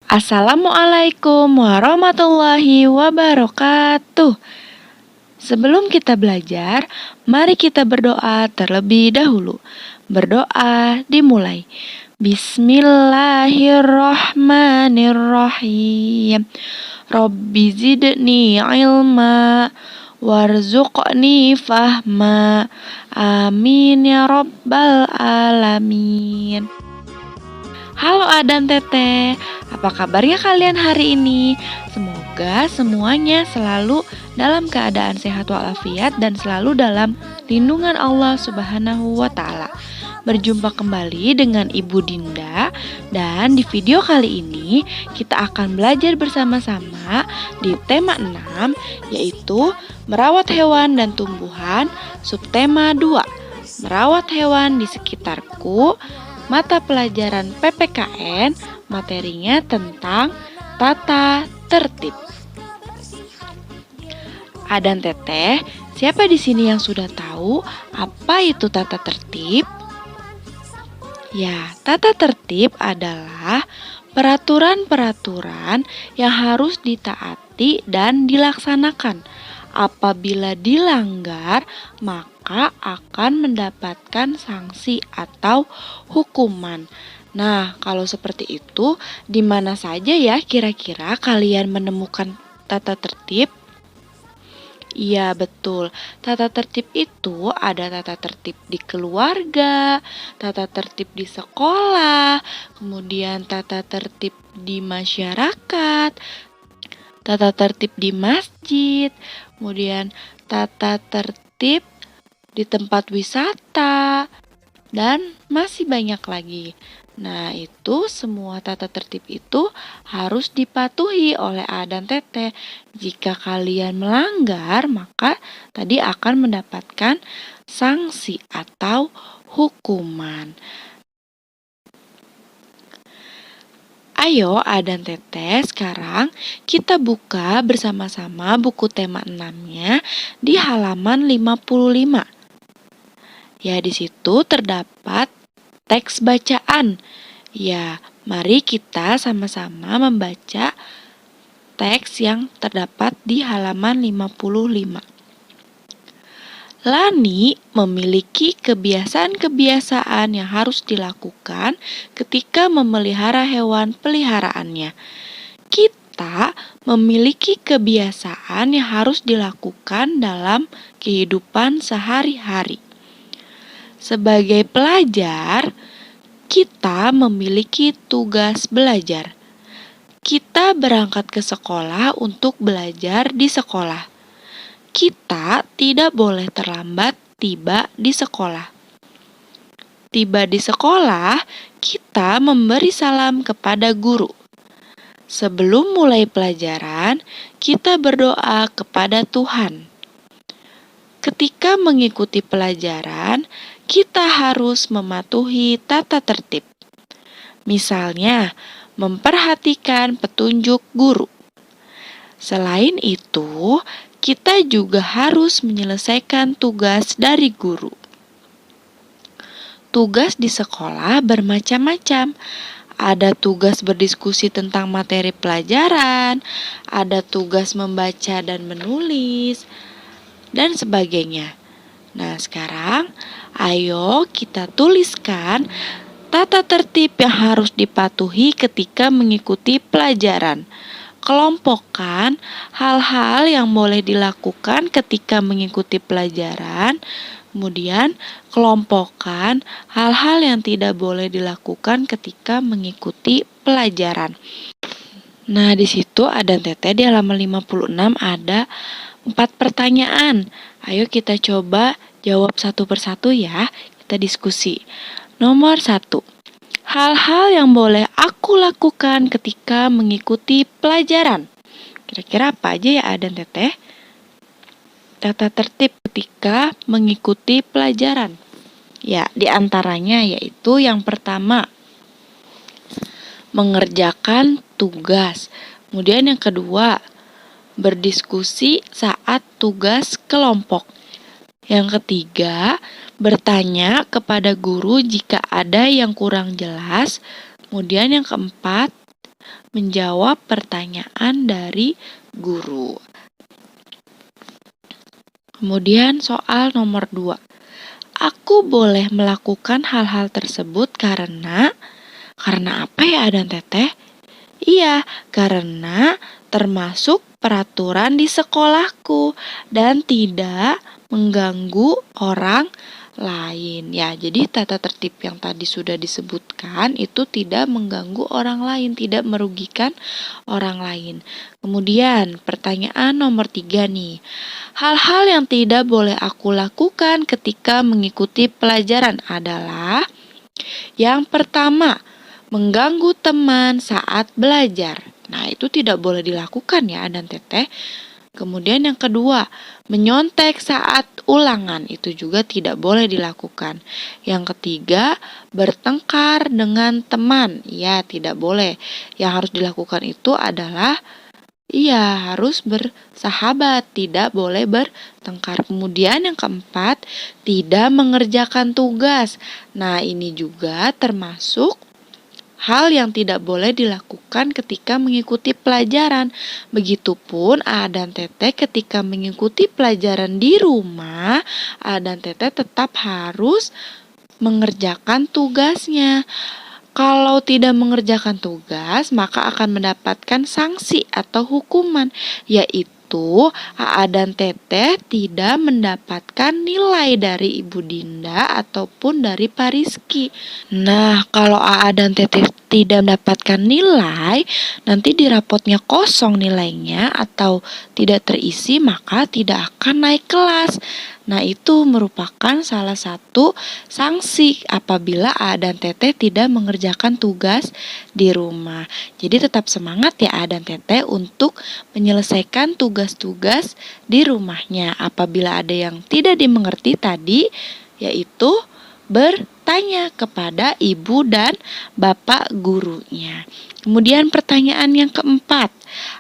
Assalamualaikum warahmatullahi wabarakatuh. Sebelum kita belajar, mari kita berdoa terlebih dahulu. Berdoa dimulai. Bismillahirrahmanirrahim. Rabbi zidni ilma warzuqni fahma. Amin ya rabbal alamin. Halo Adan Teteh, apa kabarnya kalian hari ini? Semoga semuanya selalu dalam keadaan sehat walafiat dan selalu dalam lindungan Allah Subhanahu wa Ta'ala. Berjumpa kembali dengan Ibu Dinda, dan di video kali ini kita akan belajar bersama-sama di tema 6, yaitu merawat hewan dan tumbuhan, subtema 2, merawat hewan di sekitarku. Mata pelajaran PPKN, materinya tentang tata tertib. Adan Teteh, siapa di sini yang sudah tahu apa itu tata tertib? Ya, tata tertib adalah peraturan-peraturan yang harus ditaati dan dilaksanakan. Apabila dilanggar, maka akan mendapatkan sanksi atau hukuman. Nah, kalau seperti itu, di mana saja ya kira-kira kalian menemukan tata tertib? Iya, betul. Tata tertib itu ada tata tertib di keluarga, tata tertib di sekolah, kemudian tata tertib di masyarakat, tata tertib di masjid, kemudian tata tertib di tempat wisata, dan masih banyak lagi. Nah, itu semua tata tertib itu harus dipatuhi oleh Adan Teteh. Jika kalian melanggar, maka tadi akan mendapatkan sanksi atau hukuman. Ayo Adan Teteh, sekarang kita buka bersama-sama buku tema 6-nya di halaman 55. Ya, di situ terdapat teks bacaan. Ya, mari kita sama-sama membaca teks yang terdapat di halaman 55. Lani memiliki kebiasaan-kebiasaan yang harus dilakukan ketika memelihara hewan peliharaannya. Kita memiliki kebiasaan yang harus dilakukan dalam kehidupan sehari-hari. Sebagai pelajar, kita memiliki tugas belajar. Kita berangkat ke sekolah untuk belajar di sekolah. Kita tidak boleh terlambat tiba di sekolah. Tiba di sekolah, kita memberi salam kepada guru. Sebelum mulai pelajaran, kita berdoa kepada Tuhan. Ketika mengikuti pelajaran, kita harus mematuhi tata tertib. Misalnya, memperhatikan petunjuk guru. Selain itu, kita juga harus menyelesaikan tugas dari guru. Tugas di sekolah bermacam-macam. Ada tugas berdiskusi tentang materi pelajaran, ada tugas membaca dan menulis, dan sebagainya. Nah, sekarang ayo kita tuliskan tata tertib yang harus dipatuhi ketika mengikuti pelajaran. Kelompokkan hal-hal yang boleh dilakukan ketika mengikuti pelajaran. Kemudian kelompokkan hal-hal yang tidak boleh dilakukan ketika mengikuti pelajaran. Nah, di situ Adan Teteh di halaman 56 ada 4 pertanyaan. Ayo kita coba jawab satu persatu ya. Kita diskusi. Nomor 1. Hal-hal yang boleh aku lakukan ketika mengikuti pelajaran. Kira-kira apa aja ya Adan Teteh? Tata tertib ketika mengikuti pelajaran. Ya, di antaranya yaitu yang pertama, mengerjakan tugas. Kemudian yang kedua, berdiskusi saat tugas kelompok. Yang ketiga, bertanya kepada guru jika ada yang kurang jelas. Kemudian yang keempat, menjawab pertanyaan dari guru. Kemudian soal nomor 2. Aku boleh melakukan hal-hal tersebut karena apa ya Adan Teteh? Iya, karena termasuk peraturan di sekolahku dan tidak mengganggu orang lain. Ya, jadi tata tertib yang tadi sudah disebutkan itu tidak mengganggu orang lain, tidak merugikan orang lain. Kemudian pertanyaan nomor 3 nih. Hal-hal yang tidak boleh aku lakukan ketika mengikuti pelajaran adalah yang pertama, mengganggu teman saat belajar. Nah, itu tidak boleh dilakukan ya, Adan Teteh. Kemudian yang kedua, menyontek saat ulangan. Itu juga tidak boleh dilakukan. Yang ketiga, bertengkar dengan teman. Ya, tidak boleh. Yang harus dilakukan itu adalah harus bersahabat, tidak boleh bertengkar. Kemudian yang keempat, tidak mengerjakan tugas. Nah, ini juga termasuk hal yang tidak boleh dilakukan ketika mengikuti pelajaran. Begitupun A dan Teteh ketika mengikuti pelajaran di rumah, A dan Teteh tetap harus mengerjakan tugasnya. Kalau tidak mengerjakan tugas, maka akan mendapatkan sanksi atau hukuman, yaitu A dan Teteh tidak mendapatkan nilai dari Ibu Dinda ataupun dari Pak Rizky. Nah, kalau A dan Teteh tidak mendapatkan nilai, nanti di rapotnya kosong nilainya atau tidak terisi, maka tidak akan naik kelas. Nah, itu merupakan salah satu sanksi apabila A dan Teteh tidak mengerjakan tugas di rumah. Jadi tetap semangat ya A dan Teteh untuk menyelesaikan tugas-tugas di rumahnya. Apabila ada yang tidak dimengerti tadi, yaitu bertanya kepada ibu dan bapak gurunya. Kemudian pertanyaan yang keempat,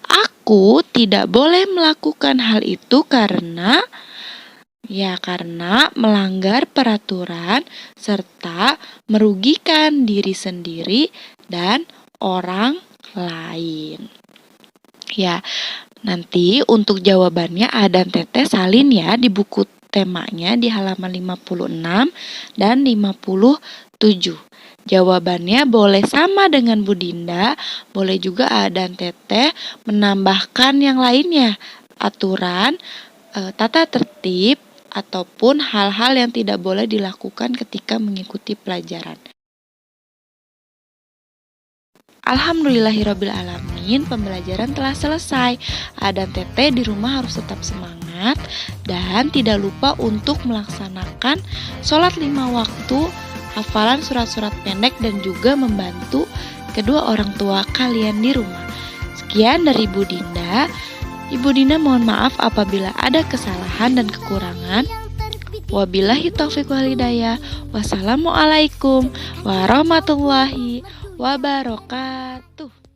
aku tidak boleh melakukan hal itu karena melanggar peraturan serta merugikan diri sendiri dan orang lain. Ya, nanti untuk jawabannya A dan Teteh salin ya di buku temanya di halaman 56 dan 57. Jawabannya boleh sama dengan Bu Dinda, boleh juga A dan Teteh menambahkan yang lainnya, aturan, tata tertib, ataupun hal-hal yang tidak boleh dilakukan ketika mengikuti pelajaran. Alhamdulillahirrabbilalamin, pembelajaran telah selesai. A dan Teteh di rumah harus tetap semangat dan tidak lupa untuk melaksanakan sholat 5 waktu, hafalan surat-surat pendek, dan juga membantu kedua orang tua kalian di rumah. Sekian dari Ibu Dinda. Ibu Dinda mohon maaf apabila ada kesalahan dan kekurangan. Wabillahi taufiq wal hidayah. Wassalamualaikum warahmatullahi wabarakatuh.